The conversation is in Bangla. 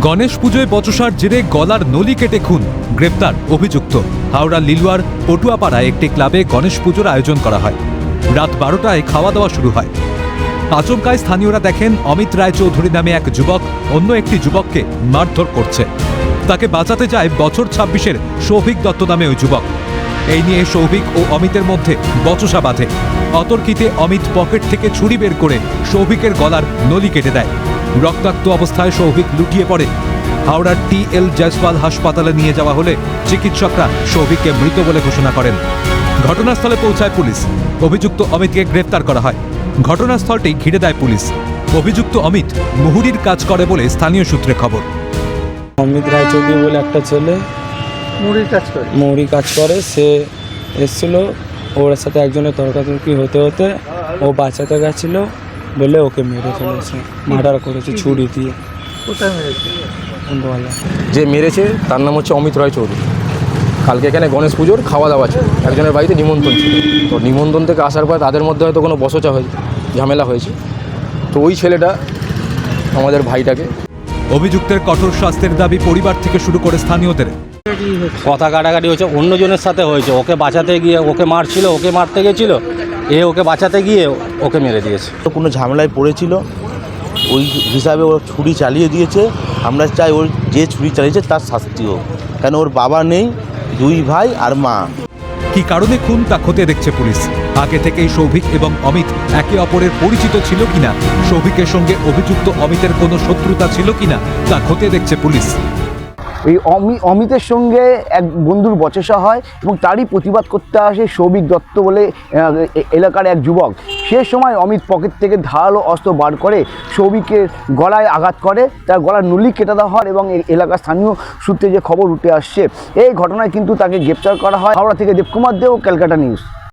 গণেশ পুজোয় বচসার জেরে গলার নলি কেটে খুন, গ্রেপ্তার অভিযুক্ত। হাওড়া লিলুয়ার পটুয়াপাড়ায় একটি ক্লাবে গণেশ পুজোর আয়োজন করা হয়। রাত 12টায় খাওয়া দাওয়া শুরু হয়। আচমকায় স্থানীয়রা দেখেন অমিত রায়চৌধুরী নামে এক যুবক অন্য একটি যুবককে মারধর করছে। তাকে বাঁচাতে যায় বছর 26-এর সৌভিক দত্ত নামে ওই যুবক। এই নিয়ে সৌভিক ও অমিতের মধ্যে বচসা বাঁধে। অতর্কিতে অমিত পকেট থেকে ছুরি বের করে সৌভিকের গলার নলি কেটে দেয়। রক্তাক্ত অবস্থায় সৌভিক লুটিয়ে পড়ে। হাওড়ার TL জয়সওয়াল হাসপাতালে নিয়ে যাওয়া হলে চিকিৎসকরা সৌভিককে মৃত বলে ঘোষণা করেন। ঘটনাস্থলে পৌঁছায় পুলিশ। অভিযুক্ত অমিতকে গ্রেফতার করা হয়। ঘটনাস্থলটি ঘিরে দেয় পুলিশ। অভিযুক্ত অমিত মুহুরির কাজ করে বলে স্থানীয় সূত্রে খবর। অমিত রায়চৌধুরী বলে একটা ছেলে মুহুরি কাজ করে, সে এসেছিল, ওর সাথে একজনের তর্কাতর্কি হতে হতে ও বাঁচাতে গেছিল বলে ওকে মেরে ফেলেছে, মার্ডার করেছে ছুরি দিয়ে। কোথায় মেরেছে? যে মেরেছে তার নাম হচ্ছে অমিত রায়চৌধুরী। কালকে এখানে গণেশ পুজোর খাওয়া দাওয়া ছিল, একজনের বাড়িতে নিমন্ত্রণ ছিল। তো নিমন্ত্রণ থেকে আসার পর তাদের মধ্যে হয়তো কোনো বচসা হয়েছে, ঝামেলা হয়েছে। তো ওই ছেলেটা আমাদের ভাইটাকে। অভিযুক্তের কঠোর শাস্তির দাবি পরিবার থেকে শুরু করে স্থানীয়দের। কথা কাটাকাটি হয়েছে, অন্যজনের সাথে হয়েছে। ওকে বাঁচাতে গিয়ে ওকে মারছিল, ওকে মারতে গেছিল, ওকে বাঁচাতে গিয়ে ওকে মেরে দিয়েছে। তো কোনো ঝামেলায় পড়েছিল, ওই হিসাবে ওর ছুরি চালিয়ে দিয়েছে। আমরা চাই ওর যে ছুরি চালিয়েছে তার শাস্তি হোক, কেন ওর বাবা নেই, দুই ভাই আর মা। কি কারণে খুন তা খতিয়ে দেখছে পুলিশ। আগে থেকেই সৌভিক এবং অমিত একে অপরের পরিচিত ছিল কিনা, সৌভিকের সঙ্গে অভিযুক্ত অমিতের কোনো শত্রুতা ছিল কিনা তা খতিয়ে দেখছে পুলিশ। এই অমিতের সঙ্গে এক বন্ধুর বচসা হয় এবং তারই প্রতিবাদ করতে আসে সৌভিক দত্ত বলে এলাকার এক যুবক। সে সময় অমিত পকেট থেকে ধারালো অস্ত্র বার করে সৌভিকের গলায় আঘাত করে, তার গলার নলি কেটে দেওয়া হয় এবং এলাকার স্থানীয় সূত্রে যে খবর উঠে আসছে, এই ঘটনায় কিন্তু তাকে গ্রেপ্তার করা হয়। হাওড়া থেকে দেবকুমার দেও, ক্যালকাটা নিউজ।